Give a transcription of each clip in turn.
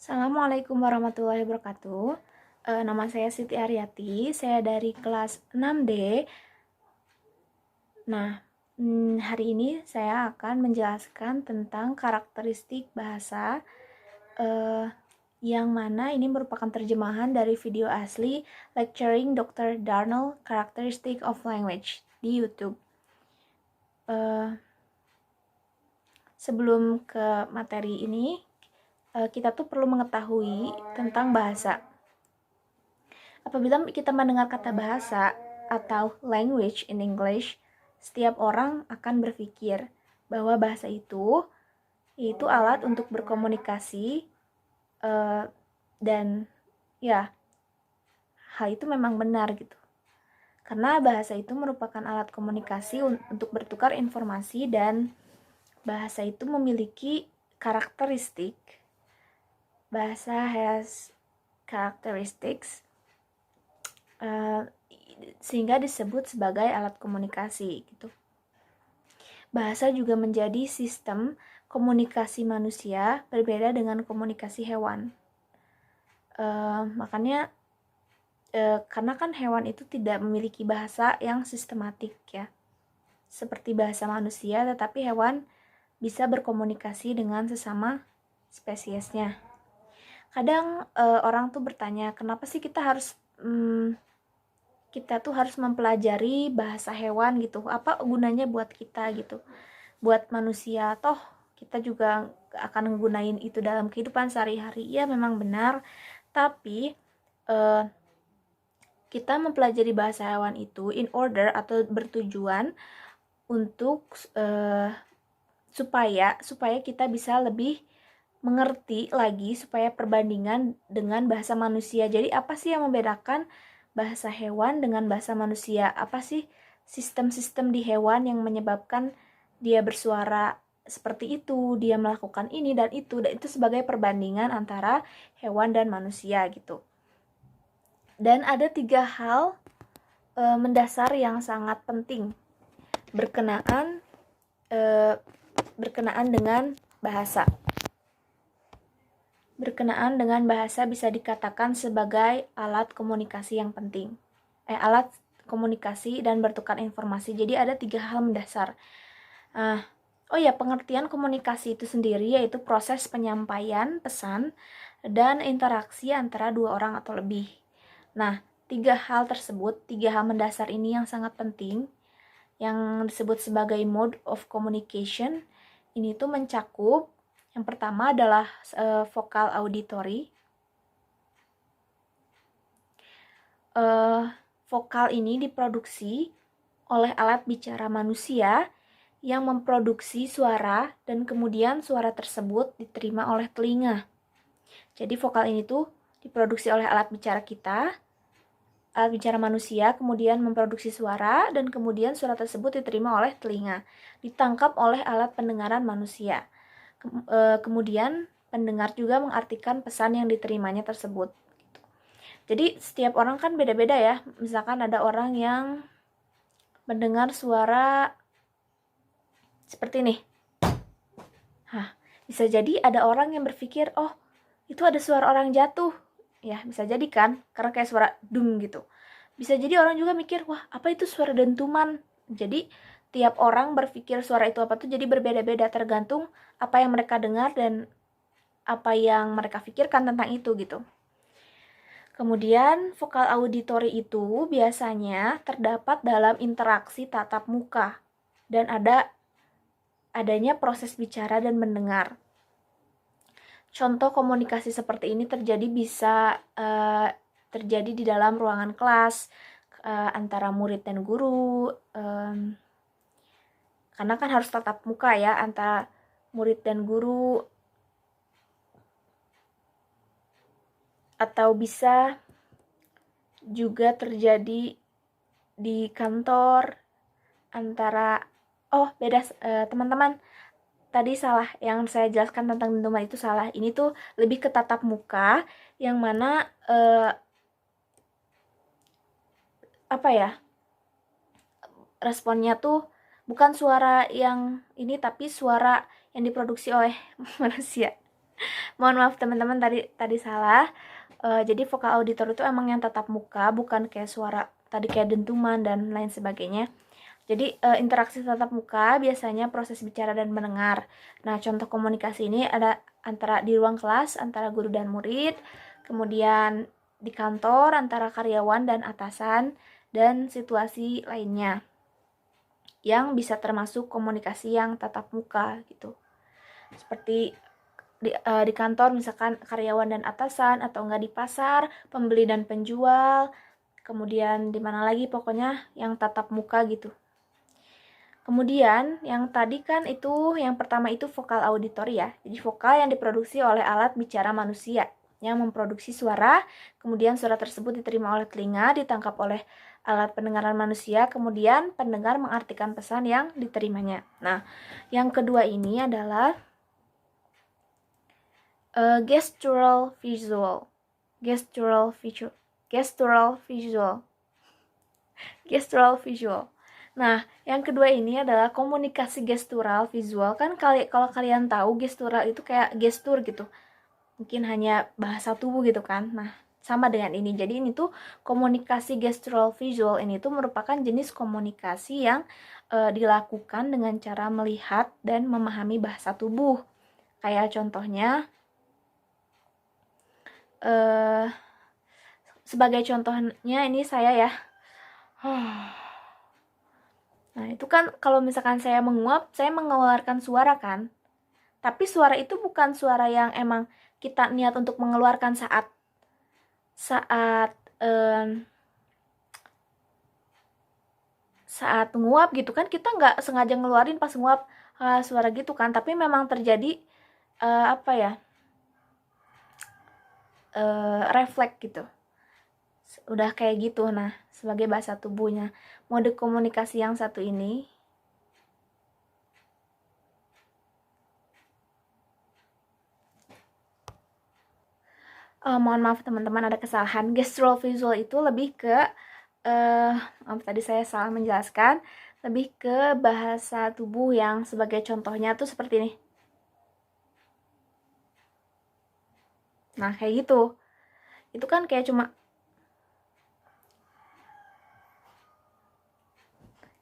Assalamualaikum warahmatullahi wabarakatuh. Nama saya Siti Aryati, saya dari kelas 6D. Nah, hari ini saya akan menjelaskan tentang karakteristik bahasa, yang mana ini merupakan terjemahan dari video asli Lecturing Dr. Darnell Characteristic of Language di YouTube. Sebelum ke materi ini, kita tuh perlu mengetahui tentang bahasa. Apabila kita mendengar kata bahasa atau language in English, setiap orang akan berpikir bahwa bahasa itu yaitu alat untuk berkomunikasi, dan ya, hal itu memang benar gitu. Karena bahasa itu merupakan alat komunikasi untuk bertukar informasi, dan bahasa itu memiliki karakteristik. Bahasa has characteristics, sehingga disebut sebagai alat komunikasi gitu. Bahasa juga menjadi sistem komunikasi manusia, berbeda dengan komunikasi hewan. Makanya karena kan hewan itu tidak memiliki bahasa yang sistematik ya, seperti bahasa manusia, tetapi hewan bisa berkomunikasi dengan sesama spesiesnya. Kadang orang tuh bertanya, kenapa sih kita tuh harus mempelajari bahasa hewan gitu? Apa gunanya buat kita gitu? Buat manusia, toh kita juga akan menggunakan itu dalam kehidupan sehari-hari. Ya memang benar, tapi kita mempelajari bahasa hewan itu in order atau bertujuan untuk supaya kita bisa lebih mengerti lagi, supaya perbandingan dengan bahasa manusia. Jadi apa sih yang membedakan bahasa hewan dengan bahasa manusia? Apa sih sistem-sistem di hewan yang menyebabkan dia bersuara seperti itu, dia melakukan ini dan itu sebagai perbandingan antara hewan dan manusia gitu. Dan ada 3 hal mendasar yang sangat penting berkenaan dengan bahasa. Berkenaan dengan bahasa bisa dikatakan sebagai alat komunikasi yang penting. Alat komunikasi dan bertukar informasi. Jadi ada 3 hal mendasar. Pengertian komunikasi itu sendiri yaitu proses penyampaian pesan dan interaksi antara 2 orang atau lebih. Nah, 3 hal tersebut, 3 hal mendasar ini yang sangat penting, yang disebut sebagai mode of communication, ini tuh mencakup, yang pertama adalah vokal auditory. Vokal ini diproduksi oleh alat bicara manusia yang memproduksi suara, dan kemudian suara tersebut diterima oleh telinga. Jadi vokal ini tuh diproduksi oleh alat bicara kita, alat bicara manusia, kemudian memproduksi suara, dan kemudian suara tersebut diterima oleh telinga, ditangkap oleh alat pendengaran manusia. Kemudian pendengar juga mengartikan pesan yang diterimanya tersebut. Jadi setiap orang kan beda-beda ya. Misalkan ada orang yang mendengar suara seperti ini. Bisa jadi ada orang yang berpikir, oh itu ada suara orang jatuh. Ya bisa jadi kan, karena kayak suara dung gitu. Bisa jadi orang juga mikir, wah apa itu suara dentuman. Jadi tiap orang berpikir suara itu apa tuh jadi berbeda-beda, tergantung apa yang mereka dengar dan apa yang mereka pikirkan tentang itu gitu. Kemudian vokal auditory itu biasanya terdapat dalam interaksi tatap muka dan adanya proses bicara dan mendengar. Contoh komunikasi seperti ini bisa terjadi di dalam ruangan kelas antara murid dan guru, karena kan harus tatap muka ya antara murid dan guru, atau bisa juga terjadi di kantor antara teman-teman, tadi salah, yang saya jelaskan tentang dentuman itu salah. Ini tuh lebih ke tatap muka, yang mana responnya tuh bukan suara yang ini, tapi suara yang diproduksi oleh manusia. Mohon maaf teman-teman, tadi salah. Jadi vokal auditor itu emang yang tatap muka, bukan kayak suara tadi kayak dentuman dan lain sebagainya. Jadi interaksi tatap muka biasanya proses bicara dan mendengar. Nah, contoh komunikasi ini ada antara di ruang kelas antara guru dan murid, kemudian di kantor antara karyawan dan atasan, dan situasi lainnya yang bisa termasuk komunikasi yang tatap muka gitu. Seperti di kantor misalkan karyawan dan atasan, atau enggak di pasar pembeli dan penjual, kemudian di mana lagi pokoknya yang tatap muka gitu. Kemudian yang tadi kan itu yang pertama itu vokal auditori ya. Jadi vokal yang diproduksi oleh alat bicara manusia yang memproduksi suara, kemudian suara tersebut diterima oleh telinga, ditangkap oleh alat pendengaran manusia, kemudian pendengar mengartikan pesan yang diterimanya. Nah, yang kedua ini adalah gestural visual. Gestural visual. Gestural visual. Gestural visual. Nah, yang kedua ini adalah komunikasi gestural visual. Kan kalau kalian tahu gestural itu kayak gestur gitu. Mungkin hanya bahasa tubuh gitu kan. Nah, sama dengan ini. Jadi ini tuh komunikasi gestural visual ini tuh merupakan jenis komunikasi yang dilakukan dengan cara melihat dan memahami bahasa tubuh. Kayak contohnya sebagai contohnya ini saya ya. Nah, itu kan kalau misalkan saya menguap, saya mengeluarkan suara kan. Tapi suara itu bukan suara yang emang kita niat untuk mengeluarkan saat nguap gitu kan. Kita nggak sengaja ngeluarin pas nguap suara gitu kan. Tapi memang terjadi refleks gitu. Udah kayak gitu. Nah, sebagai bahasa tubuhnya. Mode komunikasi yang satu ini mohon maaf teman-teman, ada kesalahan. Gestural visual itu lebih ke tadi saya salah menjelaskan, lebih ke bahasa tubuh yang sebagai contohnya tuh seperti ini. Nah, kayak gitu. Itu kan kayak cuma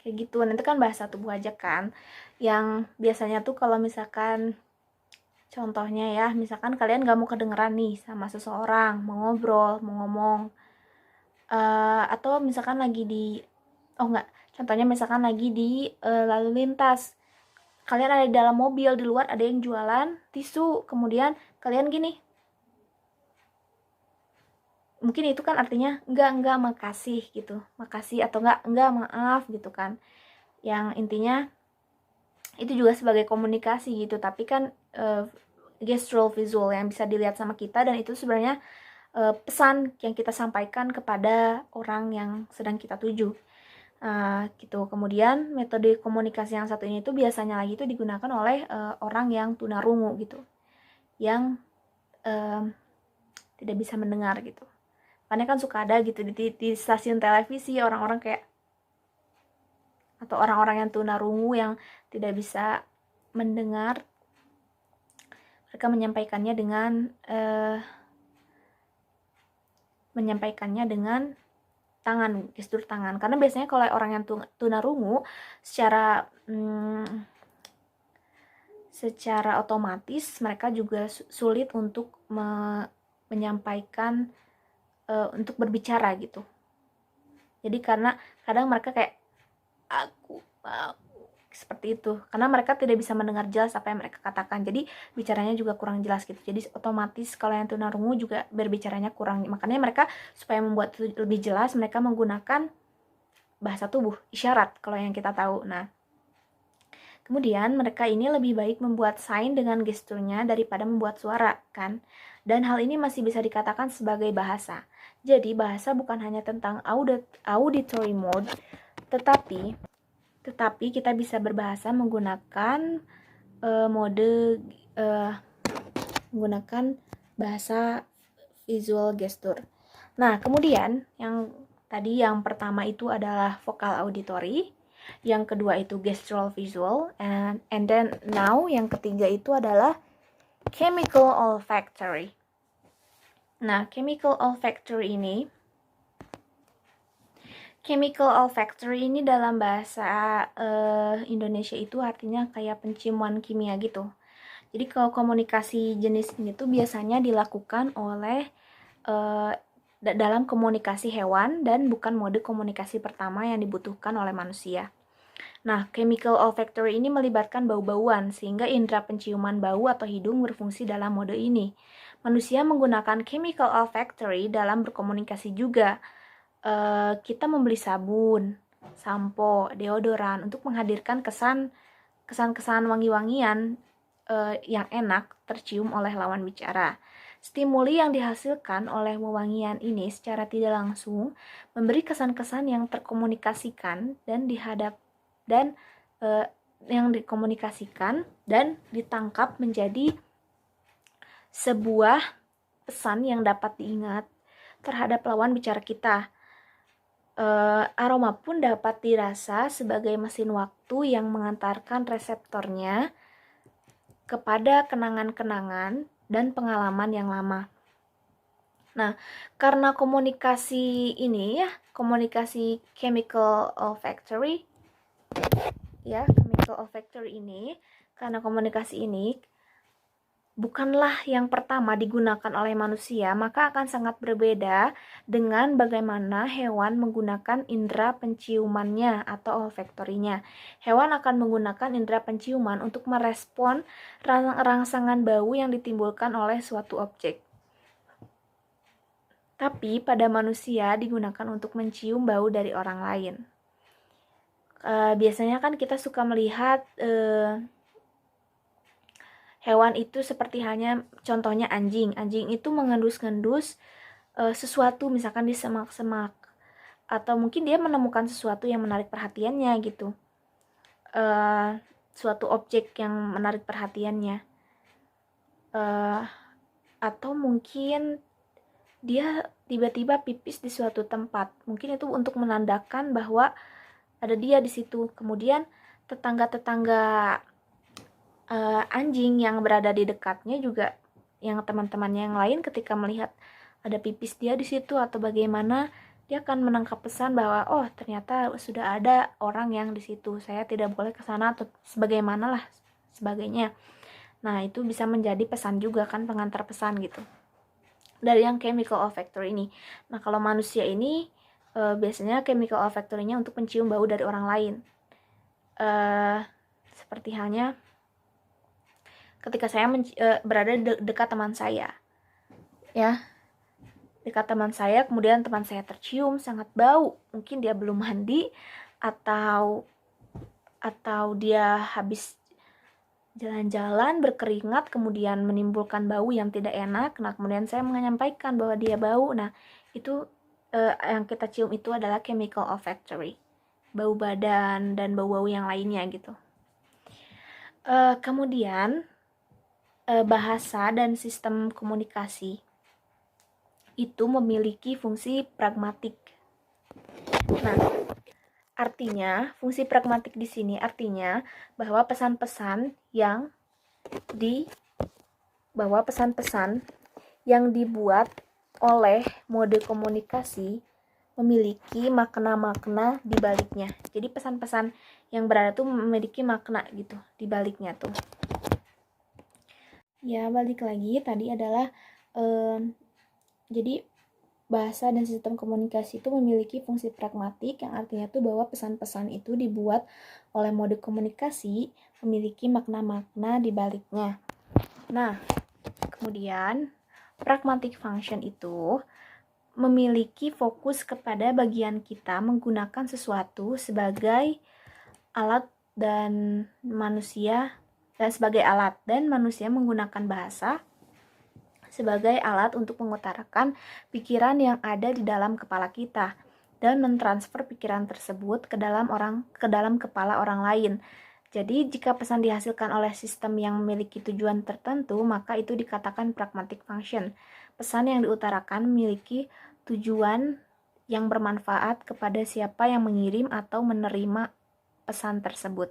kayak gitu. Nah, itu kan bahasa tubuh aja kan. Yang biasanya tuh kalau misalkan contohnya ya, misalkan kalian gak mau kedengeran nih sama seseorang, mau ngobrol, mau ngomong, atau misalkan lagi contohnya misalkan lagi di lalu lintas, kalian ada di dalam mobil, di luar ada yang jualan tisu, kemudian kalian gini, mungkin itu kan artinya enggak makasih gitu, makasih, atau enggak maaf gitu kan. Yang intinya itu juga sebagai komunikasi gitu, tapi kan gestural visual yang bisa dilihat sama kita, dan itu sebenarnya pesan yang kita sampaikan kepada orang yang sedang kita tuju. Gitu. Kemudian metode komunikasi yang satu ini tuh biasanya lagi itu digunakan oleh orang yang tunarungu gitu, yang tidak bisa mendengar gitu. Karena kan suka ada gitu di stasiun televisi orang-orang kayak, atau orang-orang yang tunarungu yang tidak bisa mendengar, mereka menyampaikannya dengan tangan, gestur tangan. Karena biasanya kalau orang yang tunarungu secara otomatis mereka juga sulit untuk menyampaikan, untuk berbicara gitu. Jadi karena kadang mereka kayak aku seperti itu, karena mereka tidak bisa mendengar jelas apa yang mereka katakan, jadi bicaranya juga kurang jelas gitu. Jadi otomatis kalau yang tunarungu juga berbicaranya kurang, makanya mereka supaya membuat lebih jelas mereka menggunakan bahasa tubuh, isyarat kalau yang kita tahu. Nah, kemudian mereka ini lebih baik membuat sign dengan gesturnya daripada membuat suara kan, dan hal ini masih bisa dikatakan sebagai bahasa. Jadi bahasa bukan hanya tentang auditory mode, tetapi kita bisa berbahasa menggunakan menggunakan bahasa visual gestur. Nah, kemudian yang pertama itu adalah vokal auditory, yang kedua itu gestural visual, and then now yang ketiga itu adalah chemical olfactory. Nah, chemical olfactory ini dalam bahasa Indonesia itu artinya kayak penciuman kimia gitu. Jadi kalau komunikasi jenis ini tuh biasanya dilakukan oleh dalam komunikasi hewan dan bukan mode komunikasi pertama yang dibutuhkan oleh manusia. Nah, chemical olfactory ini melibatkan bau-bauan sehingga indera penciuman bau atau hidung berfungsi dalam mode ini. Manusia menggunakan chemical olfactory dalam berkomunikasi juga. Kita membeli sabun, sampo, deodoran untuk menghadirkan kesan-kesan wangi-wangian yang enak tercium oleh lawan bicara. Stimuli yang dihasilkan oleh wewangian ini secara tidak langsung memberi kesan-kesan yang terkomunikasikan dan yang dikomunikasikan dan ditangkap menjadi sebuah pesan yang dapat diingat terhadap lawan bicara kita. Aroma pun dapat dirasa sebagai mesin waktu yang mengantarkan reseptornya kepada kenangan-kenangan dan pengalaman yang lama. Nah, karena komunikasi chemical olfactory ini, karena komunikasi ini bukanlah yang pertama digunakan oleh manusia, maka akan sangat berbeda dengan bagaimana hewan menggunakan indera penciumannya atau olfaktorinya. Hewan akan menggunakan indera penciuman untuk merespon rangsangan bau yang ditimbulkan oleh suatu objek. Tapi pada manusia digunakan untuk mencium bau dari orang lain. Biasanya kan kita suka melihat hewan itu seperti halnya contohnya anjing. Anjing itu mengendus-ngendus sesuatu misalkan di semak-semak, atau mungkin dia menemukan sesuatu yang menarik perhatiannya gitu. Suatu objek yang menarik perhatiannya. Atau mungkin dia tiba-tiba pipis di suatu tempat. Mungkin itu untuk menandakan bahwa ada dia di situ. Kemudian tetangga-tetangga anjing yang berada di dekatnya juga, yang teman-temannya yang lain ketika melihat ada pipis dia di situ atau bagaimana, dia akan menangkap pesan bahwa oh ternyata sudah ada orang yang di situ, saya tidak boleh ke sana atau sebagaimana lah sebagainya. Nah, itu bisa menjadi pesan juga kan, pengantar pesan gitu dari yang chemical olfactory ini. Nah, kalau manusia ini biasanya chemical olfactory-nya untuk mencium bau dari orang lain. Seperti halnya ketika saya berada dekat teman saya, ya, dekat teman saya, kemudian teman saya tercium sangat bau, mungkin dia belum mandi atau dia habis jalan-jalan berkeringat kemudian menimbulkan bau yang tidak enak. Nah, kemudian saya menyampaikan bahwa dia bau. Nah, itu yang kita cium itu adalah chemical olfactory, bau badan dan bau-bau yang lainnya gitu. Kemudian bahasa dan sistem komunikasi itu memiliki fungsi pragmatik. Nah, artinya fungsi pragmatik di sini artinya bahwa pesan-pesan yang dibuat oleh mode komunikasi memiliki makna-makna di baliknya. Jadi pesan-pesan yang berada tuh memiliki makna gitu di baliknya tuh. Ya, balik lagi tadi adalah jadi bahasa dan sistem komunikasi itu memiliki fungsi pragmatik, yang artinya tuh bahwa pesan-pesan itu dibuat oleh mode komunikasi memiliki makna-makna di baliknya. Nah, kemudian pragmatic function itu memiliki fokus kepada bagian kita menggunakan sesuatu sebagai alat dan manusia menggunakan bahasa sebagai alat untuk mengutarakan pikiran yang ada di dalam kepala kita dan mentransfer pikiran tersebut ke dalam kepala orang lain. Jadi jika pesan dihasilkan oleh sistem yang memiliki tujuan tertentu, maka itu dikatakan pragmatic function. Pesan yang diutarakan memiliki tujuan yang bermanfaat kepada siapa yang mengirim atau menerima pesan tersebut.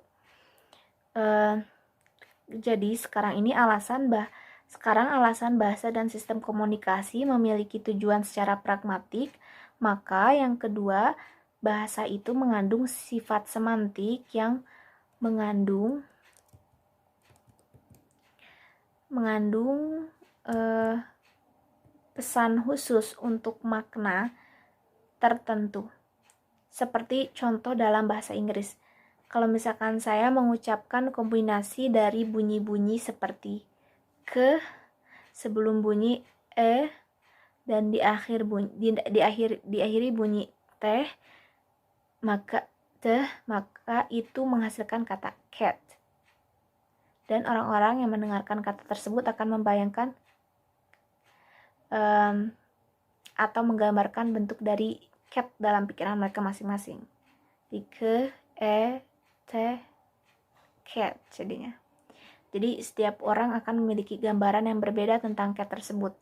Jadi sekarang ini alasan Sekarang alasan bahasa dan sistem komunikasi memiliki tujuan secara pragmatik, maka yang kedua, bahasa itu mengandung sifat semantik yang mengandung pesan khusus untuk makna tertentu. Seperti contoh dalam bahasa Inggris. Kalau misalkan saya mengucapkan kombinasi dari bunyi-bunyi seperti ke sebelum bunyi dan diakhiri bunyi teh, maka itu menghasilkan kata cat. Dan orang-orang yang mendengarkan kata tersebut akan membayangkan atau menggambarkan bentuk dari cat dalam pikiran mereka masing-masing. Di cat jadinya. Jadi setiap orang akan memiliki gambaran yang berbeda tentang cat tersebut.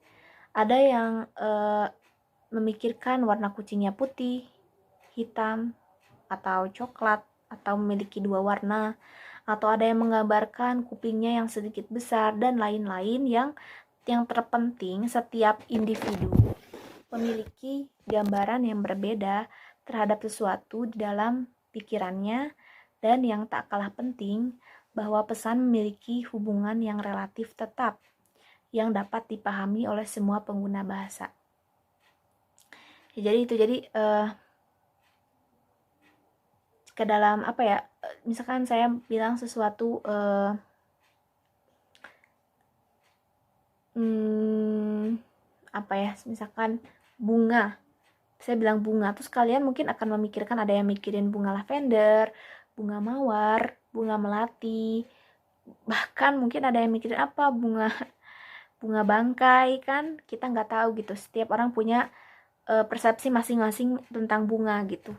Ada yang memikirkan warna kucingnya putih, hitam, atau coklat, atau memiliki dua warna, atau ada yang menggambarkan kupingnya yang sedikit besar, dan lain-lain. Yang terpenting, setiap individu memiliki gambaran yang berbeda terhadap sesuatu di dalam pikirannya, dan yang tak kalah penting, bahwa pesan memiliki hubungan yang relatif tetap yang dapat dipahami oleh semua pengguna bahasa. Jadi ke dalam misalkan saya bilang sesuatu misalkan bunga, saya bilang bunga, terus kalian mungkin akan memikirkan, ada yang mikirin bunga lavender, bunga mawar, bunga melati, bahkan mungkin ada yang mikirin bunga bangkai. Kan kita nggak tahu gitu, setiap orang punya persepsi masing-masing tentang bunga gitu.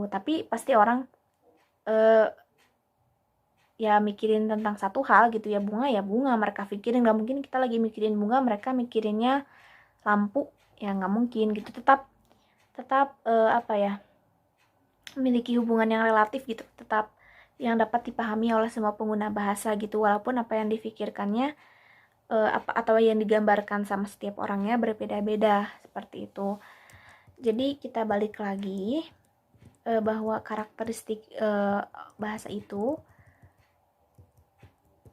Tapi pasti orang ya mikirin tentang satu hal gitu ya, bunga mereka pikirin. Nggak mungkin kita lagi mikirin bunga mereka mikirinnya lampu, ya nggak mungkin gitu. Tetap memiliki hubungan yang relatif gitu, tetap yang dapat dipahami oleh semua pengguna bahasa gitu, walaupun apa yang difikirkannya atau yang digambarkan sama setiap orangnya berbeda-beda, seperti itu. Jadi kita balik lagi bahwa karakteristik bahasa itu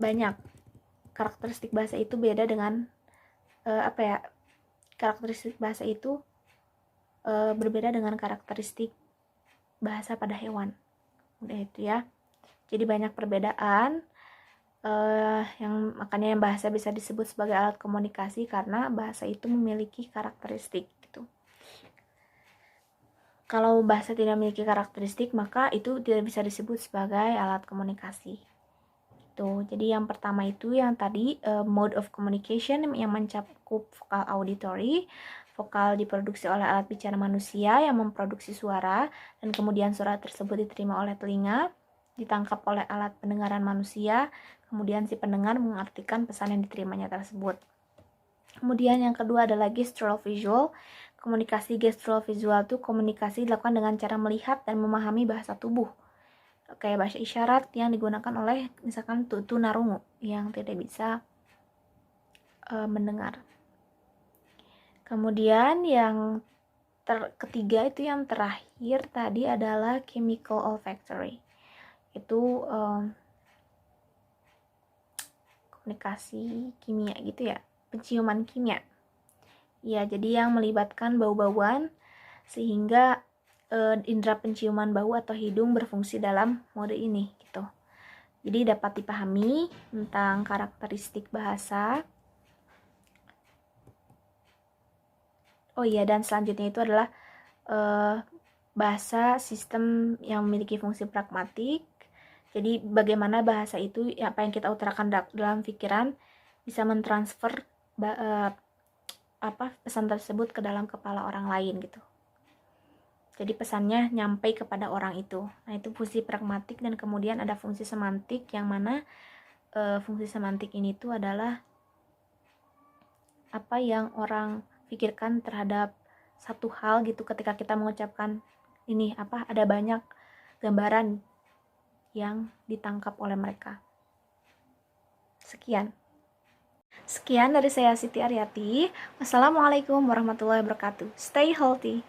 banyak. Karakteristik bahasa itu beda dengan karakteristik bahasa itu berbeda dengan karakteristik bahasa pada hewan. Udah itu ya. Jadi banyak perbedaan yang makanya bahasa bisa disebut sebagai alat komunikasi karena bahasa itu memiliki karakteristik gitu. Kalau bahasa tidak memiliki karakteristik, maka itu tidak bisa disebut sebagai alat komunikasi. Jadi yang pertama itu yang tadi mode of communication yang mencakup vokal auditory. Vokal diproduksi oleh alat bicara manusia yang memproduksi suara, dan kemudian suara tersebut diterima oleh telinga, ditangkap oleh alat pendengaran manusia, kemudian si pendengar mengartikan pesan yang diterimanya tersebut. Kemudian yang kedua adalah gestural visual. Komunikasi gestural visual itu komunikasi dilakukan dengan cara melihat dan memahami bahasa tubuh. Kayak bahasa isyarat yang digunakan oleh misalkan tunarungu yang tidak bisa mendengar. Kemudian yang ketiga itu yang terakhir tadi adalah chemical olfactory. Itu komunikasi kimia gitu ya, penciuman kimia. Ya, jadi yang melibatkan bau-bauan sehingga indera penciuman bau atau hidung berfungsi dalam mode ini gitu. Jadi dapat dipahami tentang karakteristik bahasa. Oh iya, dan selanjutnya itu adalah bahasa sistem yang memiliki fungsi pragmatik. Jadi bagaimana bahasa itu, apa yang kita utarakan dalam pikiran bisa mentransfer pesan tersebut ke dalam kepala orang lain gitu. Jadi pesannya nyampe kepada orang itu. Nah, itu fungsi pragmatik. Dan kemudian ada fungsi semantik, yang mana fungsi semantik ini tuh adalah apa yang orang pikirkan terhadap satu hal gitu. Ketika kita mengucapkan ini ada banyak gambaran yang ditangkap oleh mereka. Sekian. Sekian dari saya Siti Aryati. Wassalamualaikum warahmatullahi wabarakatuh. Stay healthy.